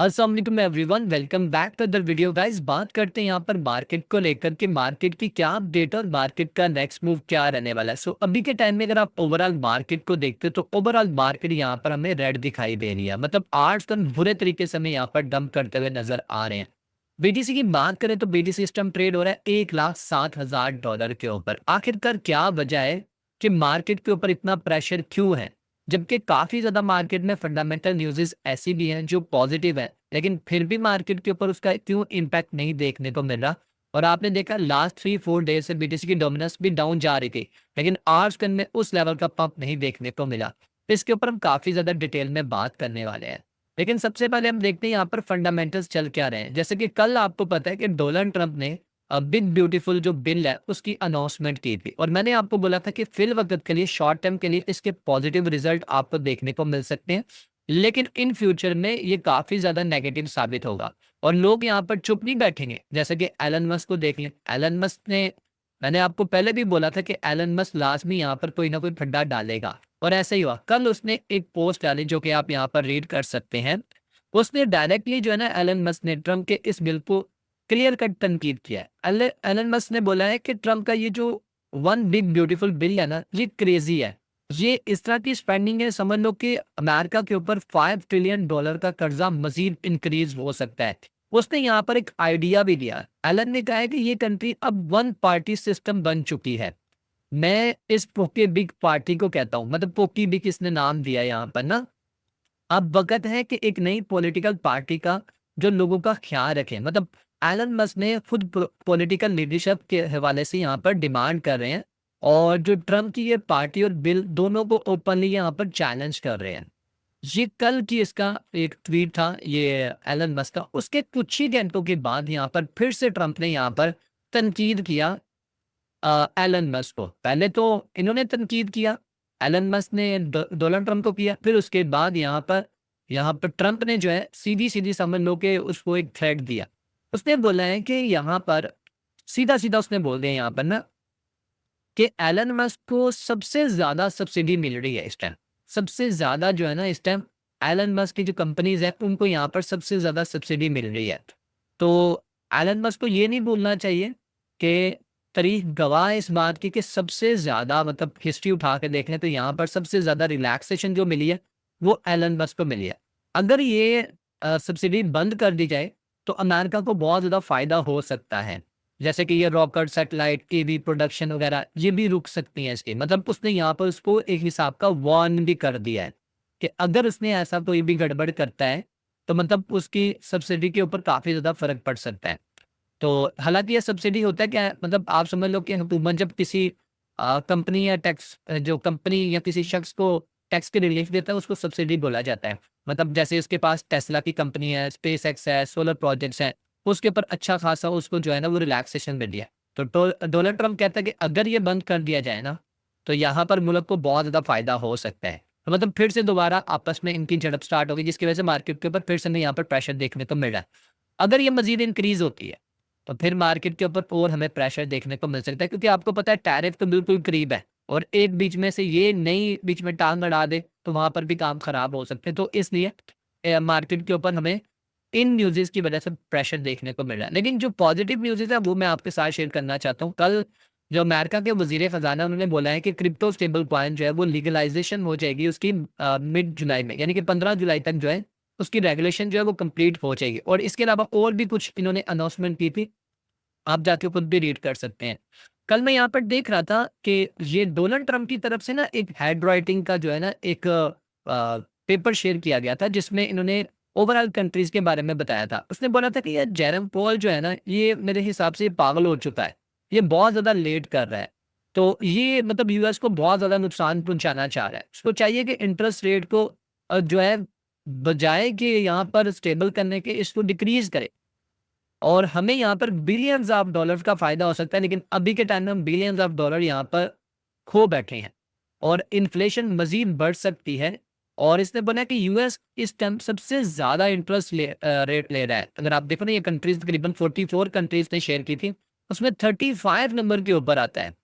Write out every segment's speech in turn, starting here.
अस्सलाम वालेकुम everyone, welcome back to the video guys. बात करते हैं यहाँ पर मार्केट को लेकर के मार्केट की क्या अपडेट और मार्केट का नेक्स्ट मूव क्या रहने वाला है। अभी के टाइम में अगर आप ओवरऑल मार्केट को देखते हो तो ओवरऑल मार्केट यहाँ पर हमें रेड दिखाई दे रही है। मतलब 8 टन बुरे तरीके से हमें यहाँ पर डंप करते हुए नजर आ रहे हैं। बीटीसी की बात करें तो बीटीसी सिस्टम ट्रेड हो रहा है $1,07,000 के ऊपर। आखिरकार क्या वजह है कि मार्केट के ऊपर इतना प्रेशर क्यों है, जबकि काफी ज्यादा मार्केट में फंडामेंटल न्यूज़ेस ऐसी भी हैं जो पॉजिटिव है, लेकिन फिर भी मार्केट के ऊपर उसका क्यों इम्पैक्ट नहीं देखने को मिल रहा। और आपने देखा लास्ट 3-4 डेज से बीटीसी की डोमिनेंस भी डाउन जा रही थी, लेकिन आज दिन में उस लेवल का पंप नहीं देखने को मिला। इसके ऊपर हम काफी ज्यादा डिटेल में बात करने वाले हैं। लेकिन सबसे पहले हम देखते हैं यहाँ पर फंडामेंटल्स चल क्या रहे हैं। जैसे कि कल आपको पता है कि डोनाल्ड ट्रंप ने बिग ब्यूटीफुल जो बिल है उसकी अनाउंसमेंट की थी, और मैंने आपको बोला था कि फिल वक्त के लिए शॉर्ट टर्म के लिए इसके पॉजिटिव रिजल्ट आपको देखने को मिल सकते हैं, लेकिन इन फ्यूचर में ये काफी ज्यादा नेगेटिव साबित होगा। और लोग यहाँ पर चुप नहीं बैठेंगे। जैसे कि एलन मस्क को देख लें। एलन मस्क ने, मैंने आपको पहले भी बोला था कि एलन मस्क लाजमी यहाँ पर कोई ना कोई फंडा डालेगा, और ऐसा ही हुआ। कल उसने एक पोस्ट डाली जो कि आप यहाँ पर रीड कर सकते हैं। उसने डायरेक्टली जो है ना, एलन मस्क ने ट्रम्प के इस बिल को क्लियर कट तनकीद किया है। एलन मस्क ने बोला है कि ट्रम्प का ये जो वन बिग ब्यूटीफुल बिल है ना, ये क्रेजी है। ये इस तरह की स्पेंडिंग है, समझ लो कि अमेरिका के ऊपर $5 ट्रिलियन का कर्जा मजीद इंक्रीज हो सकता है। उसने यहाँ पर एक आइडिया भी दिया। एलन ने कहा है कि ये कंट्री अब वन पार्टी सिस्टम बन चुकी है। मैं इस पोके बिग पार्टी को कहता हूँ, मतलब पोकी बिग इसने नाम दिया यहाँ पर ना। अब वक़्त है कि एक नई पॉलिटिकल पार्टी का जो लोगों का ख़्याल रखे। मतलब एलन मस्क ने खुद पॉलिटिकल लीडरशिप के हवाले से यहाँ पर डिमांड कर रहे हैं, और जो ट्रम्प की ये पार्टी और बिल दोनों को ओपनली यहाँ पर चैलेंज कर रहे हैं। ये कल की इसका एक ट्वीट था ये एलन मस्क का। उसके कुछ ही घंटों के बाद यहाँ पर फिर से ट्रम्प ने यहाँ पर तनकीद किया एलन मस्क को। पहले तो इन्होंने तनकीद किया, एलन मस्क ने डोनाल्ड ट्रंप को किया, फिर उसके बाद यहाँ पर ट्रंप ने जो है सीधी-सीधी समझ लो कि उसको एक थ्रेट दिया। उसने बोला है कि यहाँ पर सीधा-सीधा उसने बोल दिया यहाँ पर ना कि एलन मस्क को सबसे ज़्यादा सब्सिडी मिल रही है इस टाइम। सबसे ज़्यादा जो है ना इस टाइम एलन मस्क की जो कंपनीज़ हैं उनको यहाँ पर सबसे ज़्यादा सब्सिडी मिल रही है। तो एलन मस्क को ये नहीं भूलना चाहिए कि तारीख गवाह है इस बात की कि सबसे ज़्यादा, मतलब हिस्ट्री उठा के देख लें तो यहाँ पर सबसे ज़्यादा रिलैक्सेशन जो मिली है वो एलन मस्क को मिली है। अगर ये सब्सिडी बंद कर दी जाए तो अमेरिका को बहुत ज़्यादा फ़ायदा हो सकता है। जैसे कि ये रॉकेट, सैटेलाइट, टीवी प्रोडक्शन वगैरह ये भी रुक सकती हैं इसकी। मतलब उसने यहाँ पर उसको एक हिसाब का वार्न भी कर दिया है कि अगर उसने ऐसा कोई भी गड़बड़ करता है तो मतलब उसकी सब्सिडी के ऊपर काफ़ी ज़्यादा फ़र्क पड़ सकता है। तो हालाँकि ये सब्सिडी होता है क्या है, मतलब आप समझ लो कि हुकूमत जब किसी कंपनी या टैक्स जो कंपनी या किसी शख्स को टैक्स की रिलीफ देता है उसको सब्सिडी बोला जाता है। मतलब जैसे उसके पास टेस्ला की कंपनी है, स्पेस एक्स है, सोलर प्रोजेक्ट्स हैं, उसके ऊपर अच्छा खासा उसको जो है ना वो रिलैक्सेशन मिल दिया। तो डोनाल्ड ट्रंप कहता है कि अगर ये बंद कर दिया जाए ना, तो यहाँ पर मुल्क को बहुत ज़्यादा फ़ायदा हो सकता है। तो मतलब फिर से दोबारा आपस में इनकी झड़प स्टार्ट होगी, जिसकी वजह से मार्केट के ऊपर फिर से हमें यहाँ पर प्रेशर देखने को मिल रहा है। अगर ये मज़ीद इंक्रीज़ होती है तो फिर मार्केट के ऊपर और हमें प्रेशर देखने को मिल सकता है, क्योंकि आपको पता है टैरिफ तो बिल्कुल करीब है, और एक बीच में से ये नई बीच में टांग अड़ा दे तो वहां पर भी काम खराब हो सकते हैं। तो इसलिए मार्केट के ऊपर हमें इन न्यूज़ेस की वजह से प्रेशर देखने को मिल रहा है। लेकिन जो पॉजिटिव न्यूज़ेस है वो मैं आपके साथ शेयर करना चाहता हूँ। कल जो अमेरिका के वजीर खजाना उन्होंने बोला है कि क्रिप्टो स्टेबल कॉइन जो है वो लीगलाइजेशन हो जाएगी उसकी मिड जुलाई में, यानी कि 15 जुलाई तक जो है उसकी रेगुलेशन जो है वो कंप्लीट हो जाएगी। और इसके अलावा और भी कुछ इन्होंने अनाउंसमेंट की थी, आप जाके खुद भी रीड कर सकते हैं। कल मैं यहाँ पर देख रहा था कि ये डोनाल्ड ट्रंप की तरफ से ना एक हैंड राइटिंग का जो है ना एक पेपर शेयर किया गया था, जिसमें इन्होंने ओवरऑल कंट्रीज के बारे में बताया था। उसने बोला था कि यार जेरम पोल जो है ना ये मेरे हिसाब से पागल हो चुका है, ये बहुत ज़्यादा लेट कर रहा है। तो ये मतलब यूएस को बहुत ज़्यादा नुकसान पहुंचाना चाह रहा है। उसको चाहिए कि इंटरेस्ट रेट को जो है बजाय कि यहाँ पर स्टेबल करने के इसको डिक्रीज करे, और हमें यहाँ पर बिलियंस ऑफ डॉलर्स का फ़ायदा हो सकता है। लेकिन अभी के टाइम में हम बिलियंस ऑफ डॉलर यहाँ पर खो बैठे हैं, और इन्फ्लेशन मज़ीद बढ़ सकती है। और इसने बोला कि यूएस इस टाइम सबसे ज़्यादा इंटरेस्ट रेट ले रहा है। अगर आप देखो ना, ये कंट्रीज़ तकरीबन 44 कंट्रीज़ ने शेयर की थी, उसमें 35 नंबर के ऊपर आता है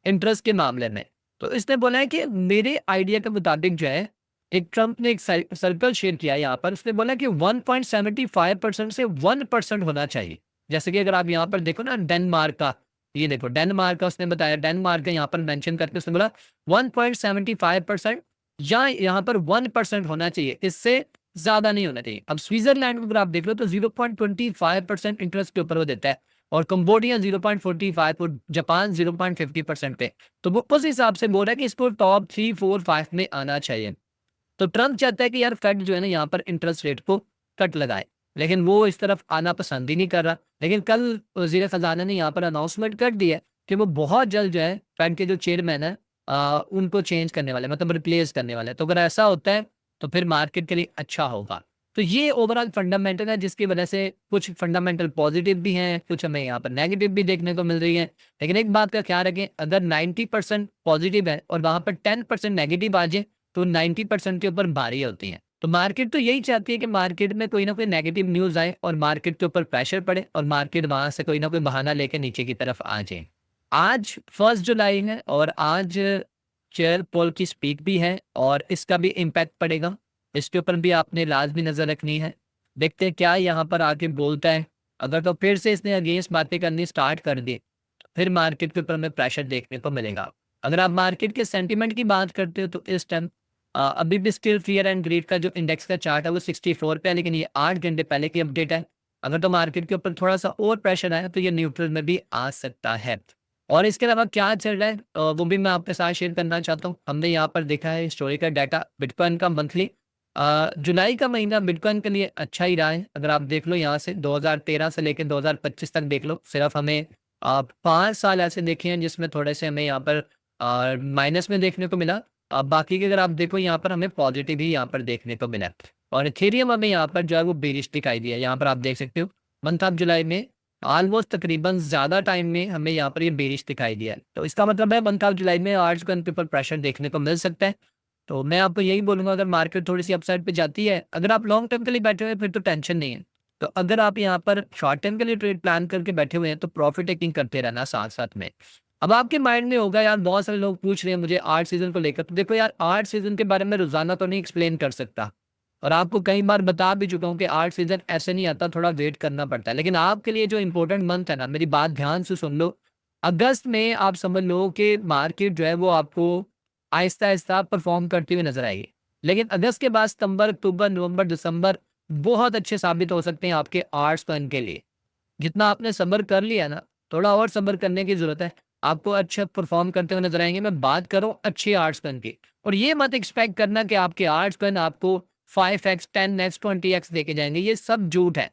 इंटरेस्ट के मामले में। तो इसने बोला है कि मेरे आइडिया के मुताबिक जो है एक ट्रम्प ने एक सर्कल शेयर किया यहाँ पर, उसने बोला कि 1.75% से 1% होना चाहिए। जैसे कि अगर आप यहाँ पर देखो ना डेनमार्क का, ये देखो डेनमार्क का उसने बताया, डेनमार्क का यहाँ पर मेंशन करके उसने बोला 1.75% या यहाँ पर 1% होना चाहिए, इससे ज़्यादा नहीं होना चाहिए। अब स्विट्ज़रलैंड को अगर आप देख लो तो 0.25% इंटरेस्ट के ऊपर वो देता है और कंबोडिया 0.45 और जापान 0.50% पे। तो वो उस हिसाब से बोल रहा है कि इसको टॉप 3, 4, 5 में आना चाहिए। तो ट्रम्प चाहता है कि यार फेड जो है ना यहाँ पर इंटरेस्ट रेट को कट लगाए, लेकिन वो इस तरफ आना पसंद ही नहीं कर रहा। लेकिन कल वज़ीर ख़ज़ाना ने यहाँ पर अनाउंसमेंट कर दी है कि वो बहुत जल्द जो है फेड के जो चेयरमैन है उनको चेंज करने वाले हैं, मतलब रिप्लेस करने वाले हैं। तो अगर ऐसा होता है तो फिर मार्केट के लिए अच्छा होगा। तो ये ओवरऑल फंडामेंटल है जिसकी वजह से कुछ फंडामेंटल पॉजिटिव भी हैं, कुछ हमें यहाँ पर नेगेटिव भी देखने को मिल रही है। लेकिन एक बात का ख्याल रखें, अगर 90% पॉजिटिव है और वहाँ पर 10% नेगेटिव आ जाए तो 90% के ऊपर भारी होती हैं। तो मार्केट तो यही चाहती है कि मार्केट में कोई ना कोई नेगेटिव न्यूज़ आए और मार्केट के ऊपर प्रेशर पड़े और मार्केट वहाँ से कोई ना कोई बहाना लेके नीचे की तरफ आ जाए। आज 1 जुलाई है और आज चेयर पॉल की स्पीच भी है और इसका भी इम्पैक्ट पड़ेगा। इसके ऊपर भी आपने लाज़मी नज़र रखनी है। देखते हैं क्या यहाँ पर आके बोलता है। अगर तो फिर से इसने अगेंस्ट बातें करनी स्टार्ट कर दी, फिर मार्केट के ऊपर हमें प्रेशर देखने को मिलेगा। अगर आप मार्केट के सेंटीमेंट की बात करते हो तो इस टाइम अभी भी स्टिल फियर एंड ग्रीड का जो इंडेक्स का चार्ट है वो 64 पे है, लेकिन ये 8 घंटे पहले की अपडेट है। अगर तो मार्केट के ऊपर थोड़ा-सा और प्रेशर आया तो ये न्यूट्रल में भी आ सकता है। और इसके अलावा क्या चल रहा है वो भी मैं आपके साथ शेयर करना चाहता हूँ। हमने यहाँ पर देखा है हिस्टोरिकल डाटा बिटकॉइन का मंथली जुलाई का महीना बिटकॉइन के लिए अच्छा ही रहा है। अगर आप देख लो यहाँ से 2013 से लेकर 2025 तक देख लो, सिर्फ हमें 5 साल ऐसे देखे हैं जिसमें थोड़े से हमें यहाँ पर माइनस में देखने को मिला। बाकी के अगर आप देखो यहाँ पर हमें पॉजिटिव ही यहाँ पर देखने को मिला और इथेरियम हमें यहाँ पर जो है वो बेरिश दिखाई दिया। यहाँ पर आप देख सकते हो मंथ ऑफ जुलाई में ऑलमोस्ट तकरीबन ज़्यादा टाइम में हमें यहाँ पर ये बेरिश दिखाई दिया है। तो इसका मतलब है मंथ ऑफ जुलाई में आर्ट्स के ऊपर प्रेशर देखने को मिल सकता है। तो मैं आपको यही बोलूँगा, अगर मार्केट थोड़ी-सी अपसाइड पे जाती है, अगर आप लॉन्ग टर्म के लिए बैठे हुए हैं फिर तो टेंशन नहीं है। तो अगर आप यहाँ पर शॉर्ट टर्म के लिए ट्रेड प्लान करके बैठे हुए हैं तो प्रॉफिट टेकिंग करते रहना साथ-साथ में। अब आपके माइंड में होगा यार बहुत सारे लोग पूछ रहे हैं मुझे आर्ट सीज़न को लेकर, तो देखो यार आर्ट सीज़न के बारे में रोज़ाना तो नहीं एक्सप्लेन कर सकता और आपको कई बार बता भी चुका हूँ कि आर्ट सीज़न ऐसे नहीं आता, थोड़ा वेट करना पड़ता है। लेकिन आपके लिए जो इम्पोर्टेंट मंथ है ना, मेरी बात ध्यान से सुन लो। अगस्त में आप समझ लो कि मार्केट जो है वो आपको आहिस्ता-आहिस्ता परफ़ॉर्म करती हुई नज़र आएगी। लेकिन अगस्त के बाद सितंबर, अक्टूबर, नवंबर, दिसंबर बहुत अच्छे साबित हो सकते हैं आपके आर्ट्स फंड के लिए। जितना आपने सब्र कर लिया ना, थोड़ा और सब्र करने की ज़रूरत है। आपको अच्छा परफ़ॉर्म करते हुए नज़र आएँगे। मैं बात कर रहा हूँ अच्छे आर्ट्स फंड की और ये मत एक्सपेक्ट करना कि आपके आर्ट्स फंड आपको 5x, 10x, 20x देके जाएँगे, ये सब झूठ है।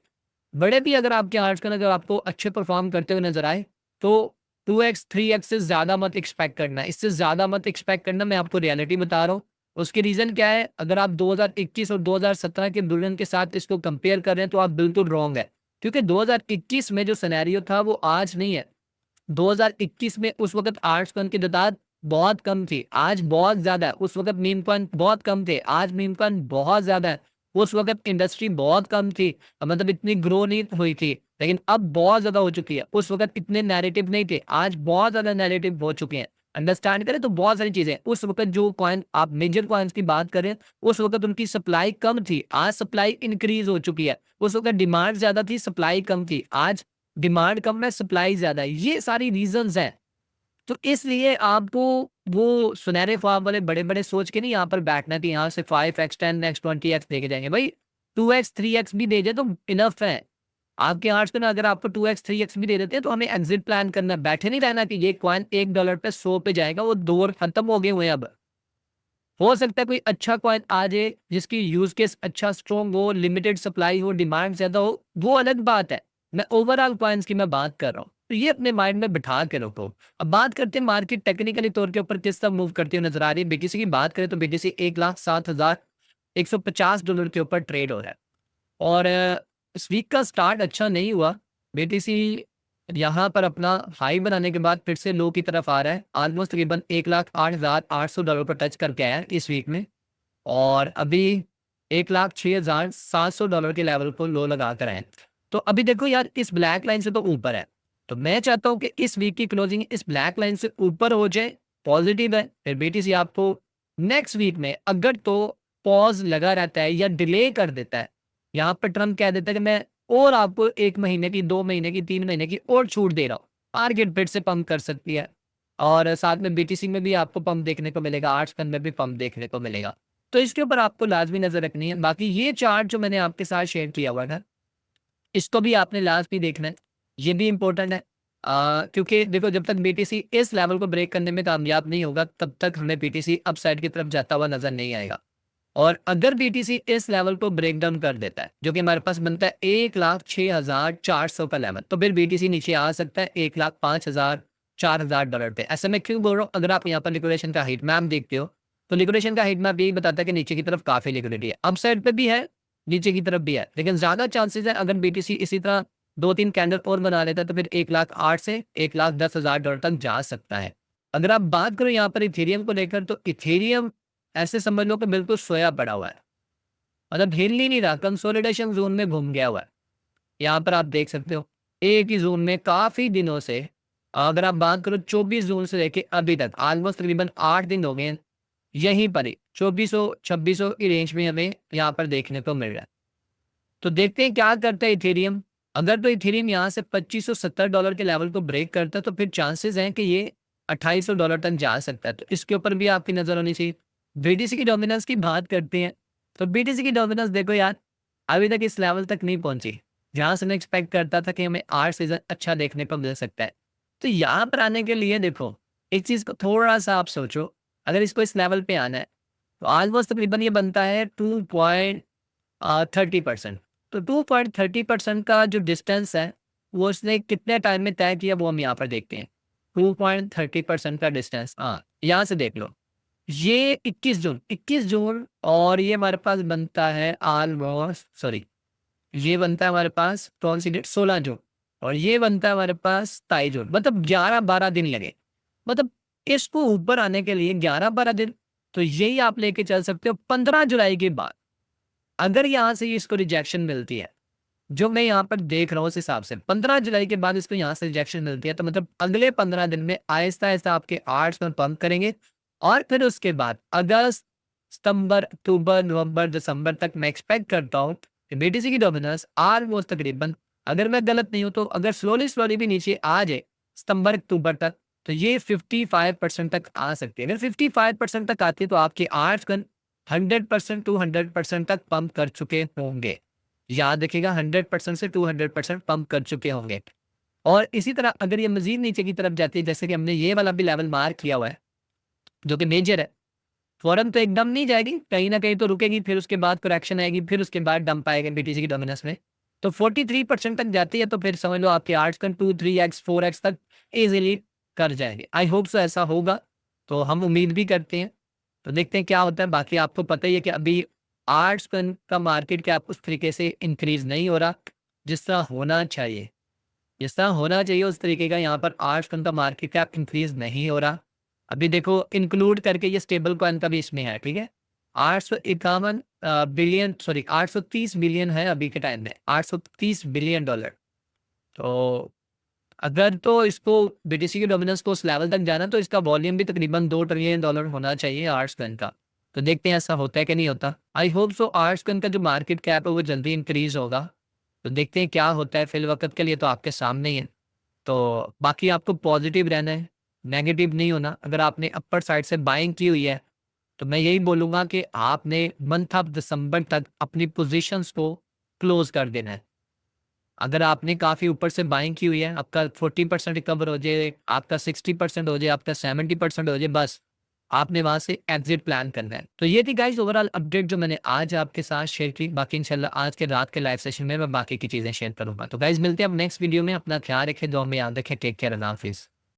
बड़े भी अगर आपके आर्ट्स फंड अगर आपको अच्छे परफ़ॉर्म करते हुए नज़र आए, तो 2x, 3x से ज़्यादा मत एक्सपेक्ट करना। इससे ज़्यादा मत एक्सपेक्ट करना, मैं आपको रियलिटी बता रहा हूँ। उसकी रीज़न क्या है? अगर आप 2021 और 2017 के बुलियन के साथ इसको कंपेयर कर रहे हैं तो आप बिल्कुल रॉन्ग है। क्योंकि 2021 में जो सिनेरियो था वो आज नहीं है। 2021 में उस वक़्त आर्ट्स फंड की तादाद बहुत कम थी, आज बहुत ज़्यादा है। उस वक़्त मीम कॉइन बहुत कम थे, आज मीम कॉइन बहुत ज़्यादा है। उस वक़्त इंडस्ट्री बहुत कम थी, मतलब इतनी ग्रो नहीं हुई थी, लेकिन अब बहुत ज़्यादा हो चुकी है। उस वक़्त इतने नैरेटिव नहीं थे, आज बहुत ज़्यादा नैरेटिव हो चुके हैं। अंडरस्टैंड करें तो बहुत सारी चीज़ें हैं। उस वक़्त जो कॉइन आप मेजर कॉइन्स की बात करें, उस वक़्त उनकी सप्लाई कम थी, आज सप्लाई इंक्रीज़ हो चुकी है। उस वक़्त डिमांड ज़्यादा थी, सप्लाई कम थी, आज डिमांड कम है, सप्लाई ज़्यादा है। ये सारी रीज़न्स हैं। तो इसलिए आपको वो सुनहरे ख्वाब वाले बड़े-बड़े सोच के नहीं यहाँ पर बैठना कि यहाँ से 5x, 10x, 20x देके जाएँगे। भाई 2x, 3x भी दे दें तो इनफ है। आपके आर्ट्स में अगर आपको 2x, 3x भी दे देते हैं तो हमें एग्ज़िट प्लान करना है। बैठे नहीं रहना कि ये कॉइन $1 पे 100 पे जाएगा, वो दौर खत्म हो गए हुए हैं अब। हो सकता है कोई अच्छा कॉइन आ जाए जिसकी यूज़ केस अच्छा स्ट्रॉन्ग हो, लिमिटेड सप्लाई हो, डिमांड ज़्यादा हो, वो अलग बात है। मैं ओवरऑल कॉइन्स की मैं बात कर रहा हूँ। तो ये अपने माइंड में बिठा के रखो। अब बात करते हैं मार्केट टेक्निकली तौर के ऊपर किस तरह मूव करती हुई नज़र आ रही है। बीटीसी की बात करें तो बीटीसी $1,07,150 के ऊपर ट्रेड हो रहा है और इस वीक का स्टार्ट अच्छा नहीं हुआ। बीटीसी यहाँ पर अपना हाई बनाने के बाद फिर से लो की तरफ आ रहा है। ऑलमोस्ट तकरीबन $1,08,800 पर टच करके आया है इस वीक में और अभी $1,06,700 के लेवल को लो लगा कर आए हैं। तो अभी देखो यार इस ब्लैक लाइन से तो ऊपर है। तो मैं चाहता हूँ कि इस वीक की क्लोजिंग इस ब्लैक लाइन से ऊपर हो जाए, पॉजिटिव है। फिर बीटीसी आपको नेक्स्ट वीक में अगर तो पॉज लगा रहता है या डिले कर देता है। यहाँ पर ट्रम्प कह देता है कि मैं और आपको 1 महीने की, 2 महीने की, 3 महीने की और छूट दे रहा हूँ। मार्केट फिर से पंप कर सकती है और साथ में बीटीसी में भी आपको पंप देखने को मिलेगा, आर्ट्स में भी पंप देखने को मिलेगा। तो इसके ऊपर आपको लाज़मी नज़र रखनी है। बाकी ये चार्ट जो मैंने आपके साथ शेयर किया हुआ था, इसको भी आपने लाज़मी देखना है। ये भी इम्पोर्टेंट है क्योंकि देखो जब तक बीटीसी इस लेवल को ब्रेक करने में कामयाब नहीं होगा, तब तक हमें बीटीसी अपसाइड की तरफ जाता हुआ नज़र नहीं आएगा। और अगर बीटीसी इस लेवल को ब्रेक डाउन कर देता है, जो कि हमारे पास बनता है 1,06,400 का लेवल, तो फिर बीटीसी नीचे आ सकता है 1,05,000 $4,000 पे। ऐसे मैं क्यों बोल रहा हूँ? अगर आप यहाँ पर लिक्विडेशन का हीट मैप देखते हो, तो लिक्विडेशन का हीट मैप यही बताता है कि नीचे की तरफ काफ़ी लिक्विडिटी है। अपसाइड पे भी है, नीचे की तरफ भी है, लेकिन ज़्यादा चांसेस है अगर बीटीसी इसी तरह 2-3 कैंडल और बना लेता है, तो फिर 1,08,000 से $1,10,000 तक जा सकता है। अगर आप बात करो यहाँ पर इथेरियम को लेकर, तो इथेरियम ऐसे समझ लो कि बिल्कुल सोया पड़ा हुआ है। मतलब हिल ही नहीं रहा, कंसोलिडेशन ज़ोन में घूम गया हुआ है। यहाँ पर आप देख सकते हो, एक ही ज़ोन में काफ़ी दिनों से, अगर आप बात करो 24 जून से लेके अभी तक ऑलमोस्ट तकरीबन 8 दिन हो गए हैं, यहीं पर ही 2400-2600 की रेंज में हमें यहाँ पर देखने को मिल रहा है। तो देखते हैं क्या करता है इथेरियम। अगर तो इथेरियम यहाँ से $2570 के लेवल को ब्रेक करता है, तो फिर चांसेस हैं कि ये $2800 तक जा सकता है। तो इसके ऊपर भी आपकी नज़र होनी चाहिए। बीटीसी की डोमिनेंस की बात करते हैं, तो बीटीसी की डोमिनेंस देखो यार, अभी तक इस लेवल तक नहीं पहुंची, जहां से मैं एक्सपेक्ट करता था कि हमें आर सीजन अच्छा देखने को मिल सकता है। तो यहाँ पर आने के लिए देखो, एक चीज़ को थोड़ा सा आप सोचो, अगर इसको इस लेवल पे आना है, तो ऑलमोस्ट तकरीबन ये बनता है 2.30%। तो 2.30% का जो डिस्टेंस है, वो उसने कितने टाइम में तय किया, वो हम यहाँ पर देखते हैं। 2.30% का डिस्टेंस, हाँ, यहाँ से देख लो। ये 21 जून और ये हमारे पास बनता है ऑलमोस्ट, सॉरी, ये बनता है हमारे पास कौन सी डेट, 16 जून, और ये बनता है हमारे पास 27 जून। मतलब 11-12 दिन लगे। मतलब इसको ऊपर आने के लिए 11-12 दिन। तो यही आप लेके चल सकते हो 15 जुलाई के बाद। अगर यहाँ से इसको रिजेक्शन मिलती है, जो मैं यहाँ पर देख रहा हूँ उस हिसाब से 15 जुलाई के बाद इसको यहाँ से रिजेक्शन मिलती है, तो मतलब अगले 15 दिन में आहिस्ता-आहिस्ता आपके आर्ट्स में पंप करेंगे और फिर उसके बाद अगस्त, सितंबर, अक्टूबर, नवंबर, दिसंबर तक मैं एक्सपेक्ट करता हूँ कि बीटीसी की डोमिनेंस ऑलमोस्ट तकरीबन, अगर मैं गलत नहीं हूँ तो अगर स्लोली भी नीचे आ जाए सितंबर, अक्टूबर तक, तो ये 55% तक आ सकती है। अगर 55% तक आती है तो आपके आर्ट्स गन 100% टू 100% तक पंप कर चुके होंगे। याद रखिएगा, 100% से 200% पंप कर चुके होंगे। और इसी तरह अगर ये मज़ीद नीचे की तरफ जाती है, जैसे कि हमने ये वाला भी लेवल मार्क किया हुआ है, जो कि मेजर है, फ़ौरन तो एकदम नहीं जाएगी, कहीं न कहीं तो रुकेगी, फिर उसके बाद करेक्शन आएगी, फिर उसके बाद डंप आएगा बीटीसी की डोमिनेंस में। तो 43% तक जाती है, तो फिर समझ लो आपके आर्ट्स का 2-3x 4x तक ईज़िली कर जाएँगे। आई होप सो ऐसा होगा, तो हम उम्मीद भी करते हैं। तो देखते हैं क्या होता है। बाकी आपको पता ही है कि अभी आर्ट्स पेन का मार्केट कैप उस तरीके से इंक्रीज़ नहीं हो रहा, जिस तरह होना चाहिए। जिस तरह होना चाहिए उस तरीके का यहाँ पर आर्ट्स पेन का मार्केट कैप इंक्रीज़ नहीं हो रहा। अभी देखो इंक्लूड करके ये स्टेबल कॉइन का भी इसमें है, ठीक है? 851 बिलियन, सॉरी 830 बिलियन है अभी के टाइम में, $830 बिलियन। तो अगर तो इसको बीटीसी की डोमिनेंस को उस लेवल तक जाना, तो इसका वॉल्यूम भी तकरीबन $2 ट्रिलियन होना चाहिए आर्ट्स पेन का। तो देखते हैं ऐसा होता है कि नहीं होता। I hope so arts pen का जो मार्केट कैप है वो जल्दी इंक्रीज़ होगा। तो देखते हैं क्या होता है, फ़िलवक़्त के लिए तो आपके सामने ही है। तो बाकी आपको पॉजिटिव रहना है, नेगेटिव नहीं होना। अगर आपने अपर साइड से बाइंग की हुई है, तो मैं यही बोलूँगा कि आपने मंथ ऑफ दिसंबर तक अपनी पोज़ीशंस को क्लोज़ कर देना है। अगर आपने काफ़ी ऊपर से बाइंग की हुई है, आपका 40% रिकवर हो जाए, आपका 60% हो जाए, आपका 70% हो जाए, बस आपने वहाँ से एग्ज़िट प्लान करना है। तो ये थी गाइज़ ओवरऑल अपडेट जो मैंने आज आपके साथ शेयर की। बाकी इंशाल्लाह आज के रात के लाइव सेशन में मैं बाकी की चीज़ें शेयर करूँगा। तो गाइज़ मिलते हैं अब नेक्स्ट वीडियो में। अपना ख्याल रखें, दुआ में याद रखें। टेक केयर, अल्लाह हाफ़िज़।